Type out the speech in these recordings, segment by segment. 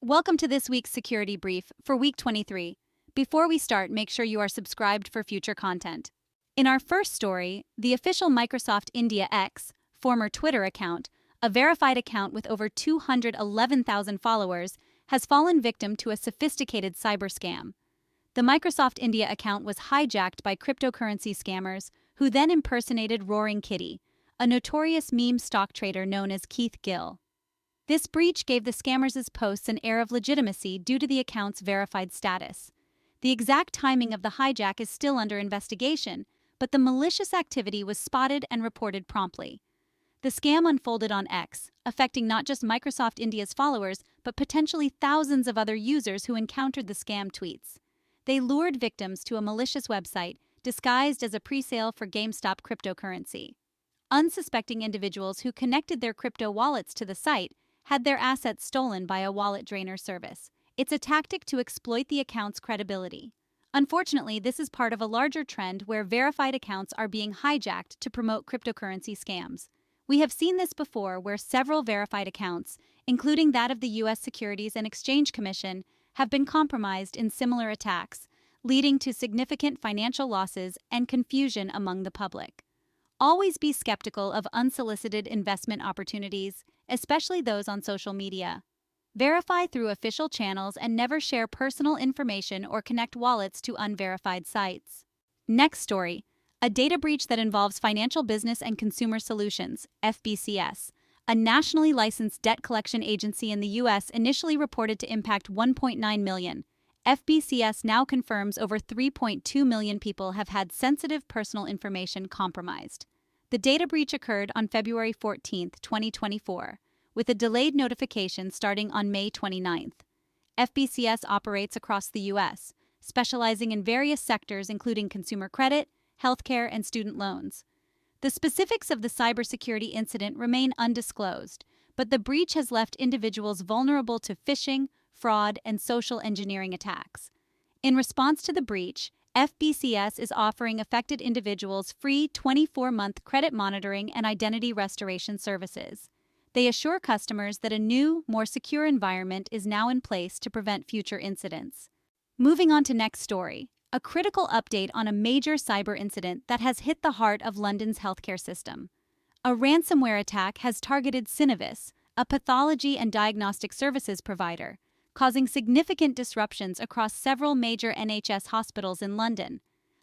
Welcome to this week's security brief for week 23. Before we start, make sure you are subscribed for future content. In our first story, the official Microsoft India X, former Twitter account, a verified account with over 211,000 followers, has fallen victim to a sophisticated cyber scam. The Microsoft India account was hijacked by cryptocurrency scammers who then impersonated Roaring Kitty, a notorious meme stock trader known as Keith Gill. This breach gave the scammers' posts an air of legitimacy due to the account's verified status. The exact timing of the hijack is still under investigation, but the malicious activity was spotted and reported promptly. The scam unfolded on X, affecting not just Microsoft India's followers, but potentially thousands of other users who encountered the scam tweets. They lured victims to a malicious website disguised as a pre-sale for GameStop cryptocurrency. Unsuspecting individuals who connected their crypto wallets to the site had their assets stolen by a wallet drainer service. It's a tactic to exploit the account's credibility. Unfortunately, this is part of a larger trend where verified accounts are being hijacked to promote cryptocurrency scams. We have seen this before where several verified accounts, including that of the U.S. Securities and Exchange Commission, have been compromised in similar attacks, leading to significant financial losses and confusion among the public. Always be skeptical of unsolicited investment opportunities, especially those on social media. Verify through official channels and never share personal information or connect wallets to unverified sites. Next story, a data breach that involves Financial Business and Consumer Solutions, FBCS, a nationally licensed debt collection agency in the U.S. initially reported to impact 1.9 million. FBCS now confirms over 3.2 million people have had sensitive personal information compromised. The data breach occurred on February 14, 2024, with a delayed notification starting on May 29. FBCS operates across the U.S., specializing in various sectors including consumer credit, healthcare, and student loans. The specifics of the cybersecurity incident remain undisclosed, but the breach has left individuals vulnerable to phishing, fraud, and social engineering attacks. In response to the breach, FBCS is offering affected individuals free 24-month credit monitoring and identity restoration services. They assure customers that a new, more secure environment is now in place to prevent future incidents. Moving on to next story, a critical update on a major cyber incident that has hit the heart of London's healthcare system. A ransomware attack has targeted Synnovis, a pathology and diagnostic services provider, causing significant disruptions across several major NHS hospitals in London.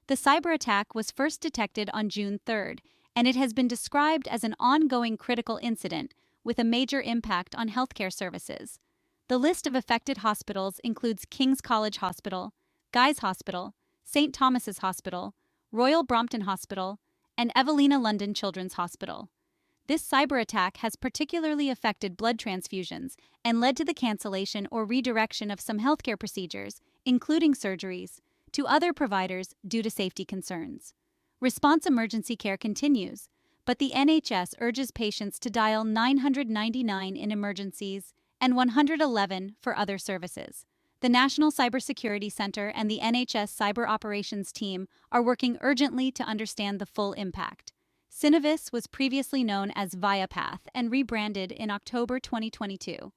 The cyber attack was first detected on June 3rd, and it has been described as an ongoing critical incident with a major impact on healthcare services. The list of affected hospitals includes King's College Hospital, Guy's Hospital, St. Thomas's Hospital, Royal Brompton Hospital, and Evelina London Children's Hospital. This cyber attack has particularly affected blood transfusions and led to the cancellation or redirection of some healthcare procedures, including surgeries, to other providers due to safety concerns. Response emergency care continues, but the NHS urges patients to dial 999 in emergencies and 111 for other services. The National Cybersecurity Center and the NHS Cyber Operations Team are working urgently to understand the full impact. Synnovis was previously known as Viapath and rebranded in October 2022.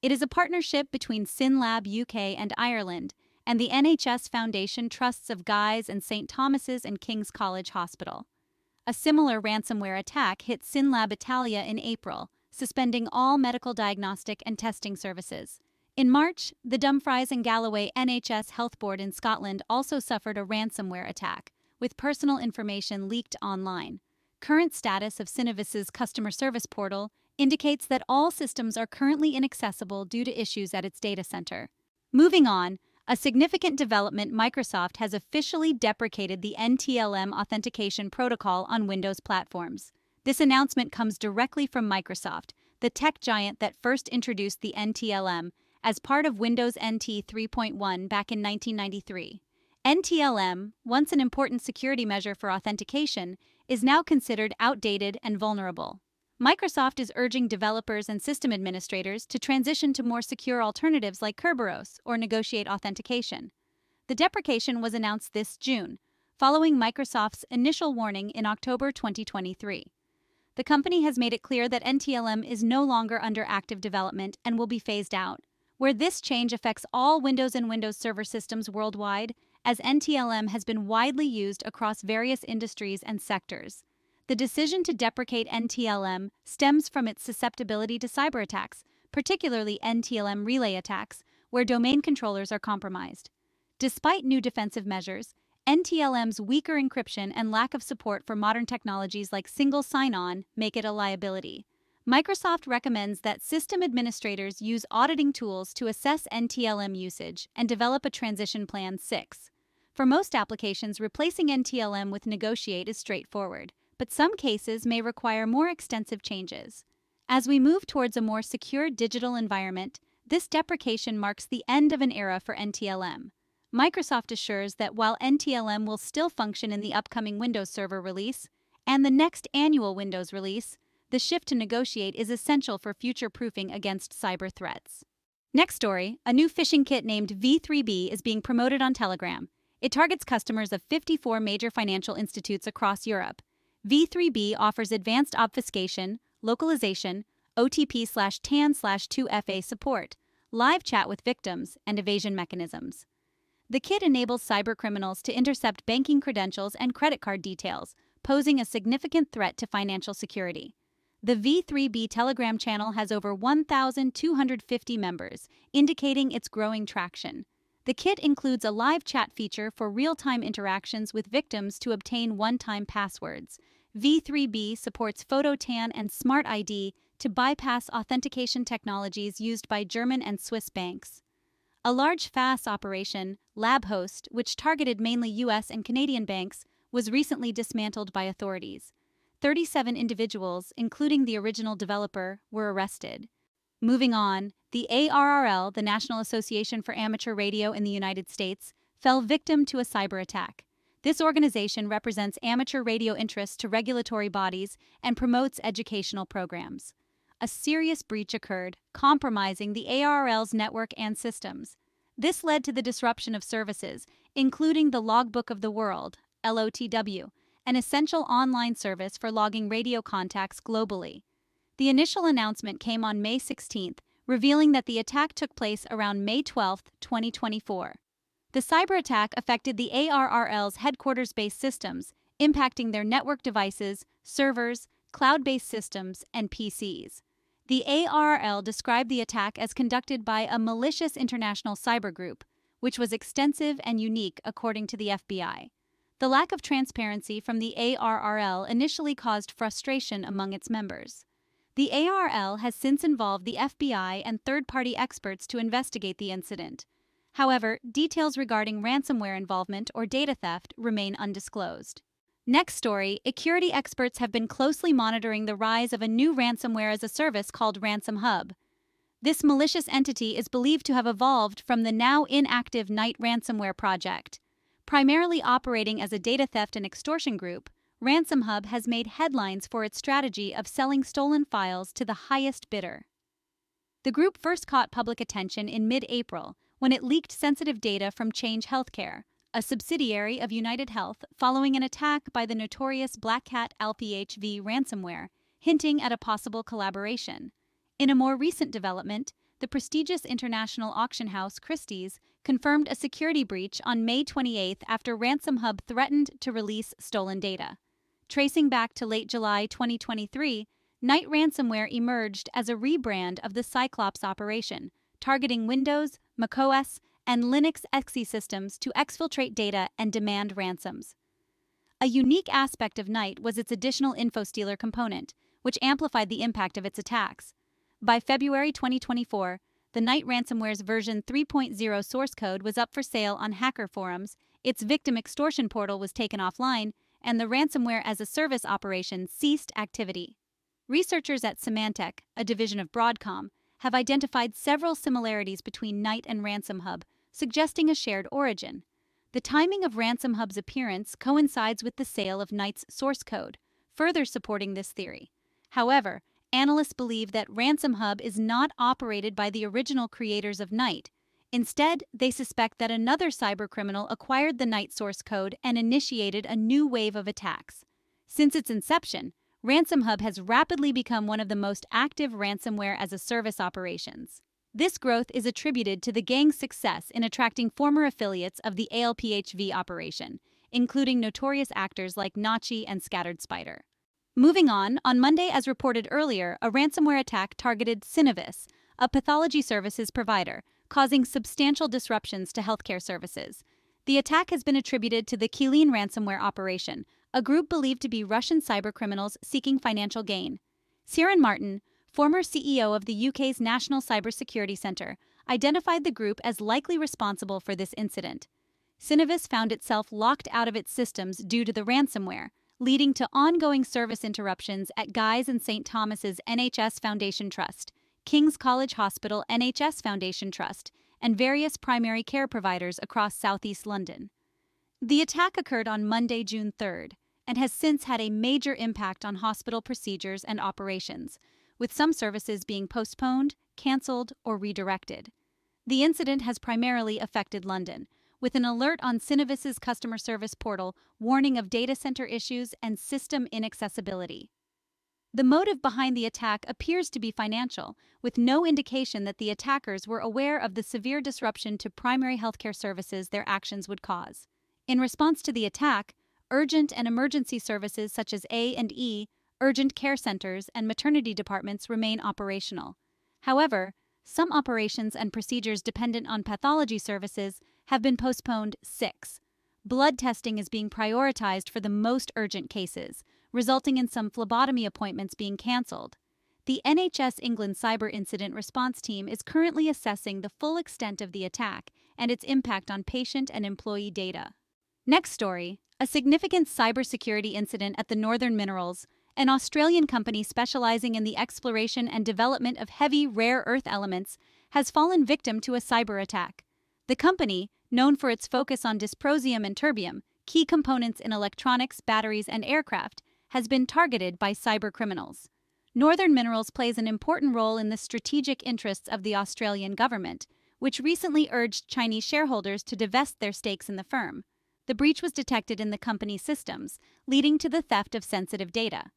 It is a partnership between SynLab UK and Ireland and the NHS Foundation Trusts of Guy's and St. Thomas's and King's College Hospital. A similar ransomware attack hit SynLab Italia in April, suspending all medical diagnostic and testing services. In March, the Dumfries and Galloway NHS Health Board in Scotland also suffered a ransomware attack, with personal information leaked online. Current status of Synnovis's customer service portal indicates that all systems are currently inaccessible due to issues at its data center. Moving on, a significant development: Microsoft has officially deprecated the NTLM authentication protocol on Windows platforms. This announcement comes directly from Microsoft, the tech giant that first introduced the NTLM as part of Windows NT 3.1 back in 1993. NTLM, once an important security measure for authentication, is now considered outdated and vulnerable. Microsoft is urging developers and system administrators to transition to more secure alternatives like Kerberos or negotiate authentication. The deprecation was announced this June, following Microsoft's initial warning in October 2023. The company has made it clear that NTLM is no longer under active development and will be phased out, where this change affects all Windows and Windows Server systems worldwide, as NTLM has been widely used across various industries and sectors. The decision to deprecate NTLM stems from its susceptibility to cyber attacks, particularly NTLM relay attacks, where domain controllers are compromised. Despite new defensive measures, NTLM's weaker encryption and lack of support for modern technologies like single sign-on make it a liability. Microsoft recommends that system administrators use auditing tools to assess NTLM usage and develop a transition plan 6. For most applications, replacing NTLM with Negotiate is straightforward, but some cases may require more extensive changes. As we move towards a more secure digital environment, this deprecation marks the end of an era for NTLM. Microsoft assures that while NTLM will still function in the upcoming Windows Server release and the next annual Windows release, the shift to Negotiate is essential for future-proofing against cyber threats. Next story, a new phishing kit named V3B is being promoted on Telegram. It targets customers of 54 major financial institutes across Europe. V3B offers advanced obfuscation, localization, OTP/TAN/2FA support, live chat with victims, and evasion mechanisms. The kit enables cybercriminals to intercept banking credentials and credit card details, posing a significant threat to financial security. The V3B Telegram channel has over 1,250 members, indicating its growing traction. The kit includes a live chat feature for real-time interactions with victims to obtain one-time passwords. V3B supports PhotoTAN and Smart ID to bypass authentication technologies used by German and Swiss banks. A large FAS operation, LabHost, which targeted mainly US and Canadian banks, was recently dismantled by authorities. 37 individuals, including the original developer, were arrested. Moving on, the ARRL, the National Association for Amateur Radio in the United States, fell victim to a cyber attack. This organization represents amateur radio interests to regulatory bodies and promotes educational programs. A serious breach occurred, compromising the ARRL's network and systems. This led to the disruption of services, including the Logbook of the World, LOTW, an essential online service for logging radio contacts globally. The initial announcement came on May 16th, revealing that the attack took place around May 12, 2024. The cyber attack affected the ARRL's headquarters-based systems, impacting their network devices, servers, cloud-based systems, and PCs. The ARRL described the attack as conducted by a malicious international cyber group, which was extensive and unique according to the FBI. The lack of transparency from the ARRL initially caused frustration among its members. The ARRL has since involved the FBI and third-party experts to investigate the incident. However, details regarding ransomware involvement or data theft remain undisclosed. Next story, security experts have been closely monitoring the rise of a new ransomware as a service called RansomHub. This malicious entity is believed to have evolved from the now inactive Knight ransomware project. Primarily operating as a data theft and extortion group, RansomHub has made headlines for its strategy of selling stolen files to the highest bidder. The group first caught public attention in mid-April when it leaked sensitive data from Change Healthcare, a subsidiary of United Health, following an attack by the notorious Black Hat LPHV ransomware, hinting at a possible collaboration. In a more recent development, the prestigious international auction house Christie's confirmed a security breach on May 28 after RansomHub threatened to release stolen data. Tracing back to late July 2023, Knight ransomware emerged as a rebrand of the Cyclops operation, targeting Windows, macOS, and Linux XE systems to exfiltrate data and demand ransoms. A unique aspect of Knight was its additional InfoStealer component, which amplified the impact of its attacks. By February 2024, the Knight ransomware's version 3.0 source code was up for sale on hacker forums, its victim extortion portal was taken offline, and the ransomware as a service operation ceased activity. Researchers at Symantec, a division of Broadcom, have identified several similarities between Knight and RansomHub, suggesting a shared origin. The timing of RansomHub's appearance coincides with the sale of Knight's source code, further supporting this theory. However, analysts believe that RansomHub is not operated by the original creators of Knight. Instead, they suspect that another cybercriminal acquired the Knight source code and initiated a new wave of attacks. Since its inception, RansomHub has rapidly become one of the most active ransomware as a service operations. This growth is attributed to the gang's success in attracting former affiliates of the ALPHV operation, including notorious actors like Nachi and Scattered Spider. Moving on Monday, as reported earlier, a ransomware attack targeted Synnovis, a pathology services provider, causing substantial disruptions to healthcare services. The attack has been attributed to the Qilin ransomware operation, a group believed to be Russian cybercriminals seeking financial gain. Ciaran Martin, former CEO of the UK's National Cybersecurity Centre, identified the group as likely responsible for this incident. Synnovis found itself locked out of its systems due to the ransomware, leading to ongoing service interruptions at Guy's and St Thomas's NHS Foundation Trust, King's College Hospital NHS Foundation Trust, and various primary care providers across southeast London. The attack occurred on Monday, June 3rd, and has since had a major impact on hospital procedures and operations, with some services being postponed, cancelled, or redirected. The incident has primarily affected London, with an alert on Synnovis's customer service portal warning of data center issues and system inaccessibility. The motive behind the attack appears to be financial, with no indication that the attackers were aware of the severe disruption to primary healthcare services their actions would cause. In response to the attack, urgent and emergency services such as A&E, urgent care centers, and maternity departments remain operational. However, some operations and procedures dependent on pathology services have been postponed. 6. Blood testing is being prioritized for the most urgent cases, resulting in some phlebotomy appointments being cancelled. The NHS England Cyber Incident Response Team is currently assessing the full extent of the attack and its impact on patient and employee data. Next story, a significant cybersecurity incident at the Northern Minerals, an Australian company specializing in the exploration and development of heavy rare earth elements, has fallen victim to a cyber attack. The company, known for its focus on dysprosium and terbium, key components in electronics, batteries, and aircraft, has been targeted by cybercriminals. Northern Minerals plays an important role in the strategic interests of the Australian government, which recently urged Chinese shareholders to divest their stakes in the firm. The breach was detected in the company's systems, leading to the theft of sensitive data.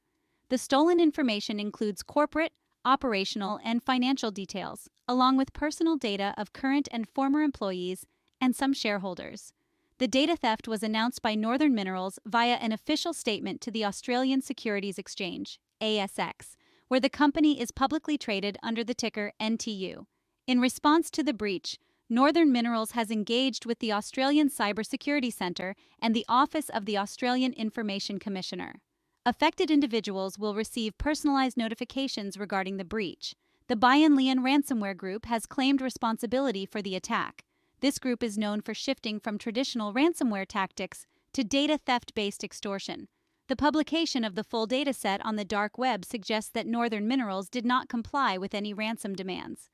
The stolen information includes corporate, operational, and financial details, along with personal data of current and former employees and some shareholders. The data theft was announced by Northern Minerals via an official statement to the Australian Securities Exchange, ASX, where the company is publicly traded under the ticker NTU. In response to the breach, Northern Minerals has engaged with the Australian Cybersecurity Centre and the Office of the Australian Information Commissioner. Affected individuals will receive personalized notifications regarding the breach. The BianLian ransomware group has claimed responsibility for the attack. This group is known for shifting from traditional ransomware tactics to data theft-based extortion. The publication of the full dataset on the dark web suggests that Northern Minerals did not comply with any ransom demands.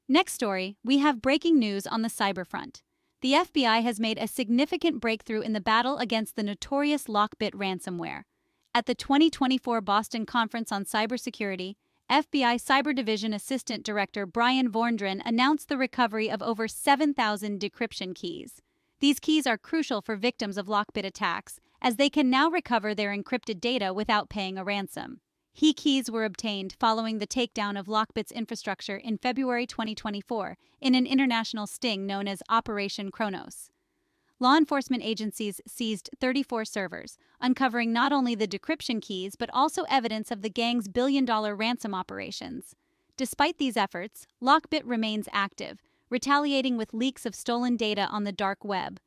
Next story, we have breaking news on the cyber front. The FBI has made a significant breakthrough in the battle against the notorious LockBit ransomware. At the 2024 Boston Conference on Cybersecurity, FBI Cyber Division Assistant Director Brian Vorndren announced the recovery of over 7,000 decryption keys. These keys are crucial for victims of LockBit attacks, as they can now recover their encrypted data without paying a ransom. Keys were obtained following the takedown of LockBit's infrastructure in February 2024 in an international sting known as Operation Kronos. Law enforcement agencies seized 34 servers, uncovering not only the decryption keys but also evidence of the gang's billion-dollar ransom operations. Despite these efforts, LockBit remains active, retaliating with leaks of stolen data on the dark web.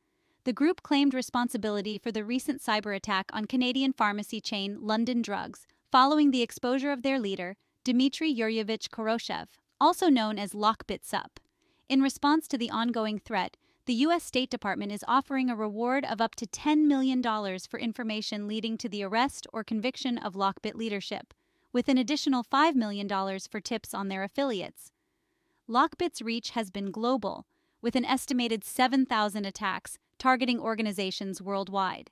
The group claimed responsibility for the recent cyber attack on Canadian pharmacy chain London Drugs, following the exposure of their leader, Dmitry Yuryevich Koroshev, also known as LockBit Sup. In response to the ongoing threat, the U.S. State Department is offering a reward of up to $10 million for information leading to the arrest or conviction of LockBit leadership, with an additional $5 million for tips on their affiliates. LockBit's reach has been global, with an estimated 7,000 attacks targeting organizations worldwide.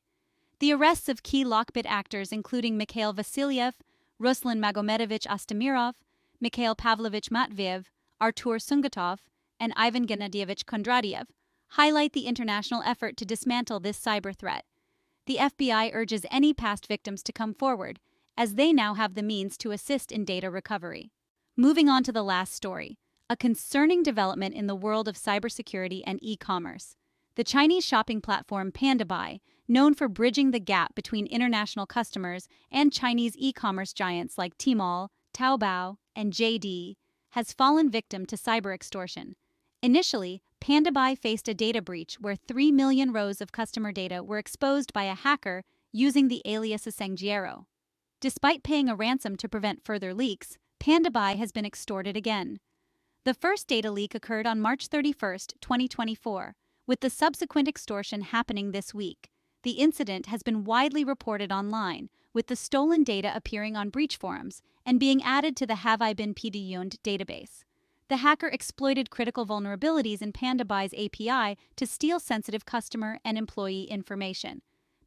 The arrests of key LockBit actors including Mikhail Vasilyev, Ruslan Magomedovich Astamirov, Mikhail Pavlovich Matviev, Artur Sungatov, and Ivan Gennadyevich Kondratyev highlight the international effort to dismantle this cyber threat. The FBI urges any past victims to come forward, as they now have the means to assist in data recovery. Moving on to the last story. A concerning development in the world of cybersecurity and e-commerce. The Chinese shopping platform PandaBuy, known for bridging the gap between international customers and Chinese e-commerce giants like Tmall, Taobao, and JD, has fallen victim to cyber extortion. Initially, PandaBuy faced a data breach where 3 million rows of customer data were exposed by a hacker using the alias Sengjiero. Despite paying a ransom to prevent further leaks, PandaBuy has been extorted again. The first data leak occurred on March 31, 2024, with the subsequent extortion happening this week. The incident has been widely reported online, with the stolen data appearing on breach forums and being added to the Have I Been PDU'd database. The hacker exploited critical vulnerabilities in PandaBuy's API to steal sensitive customer and employee information.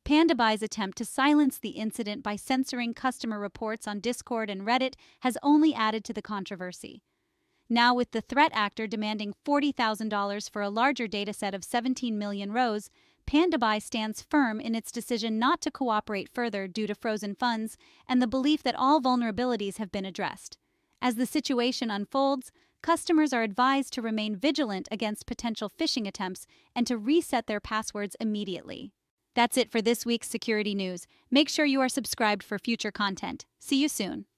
PandaBuy's attempt to silence the incident by censoring customer reports on Discord and Reddit has only added to the controversy. Now, with the threat actor demanding $40,000 for a larger dataset of 17 million rows, PandaBuy stands firm in its decision not to cooperate further due to frozen funds and the belief that all vulnerabilities have been addressed. As the situation unfolds, customers are advised to remain vigilant against potential phishing attempts and to reset their passwords immediately. That's it for this week's security news. Make sure you are subscribed for future content. See you soon.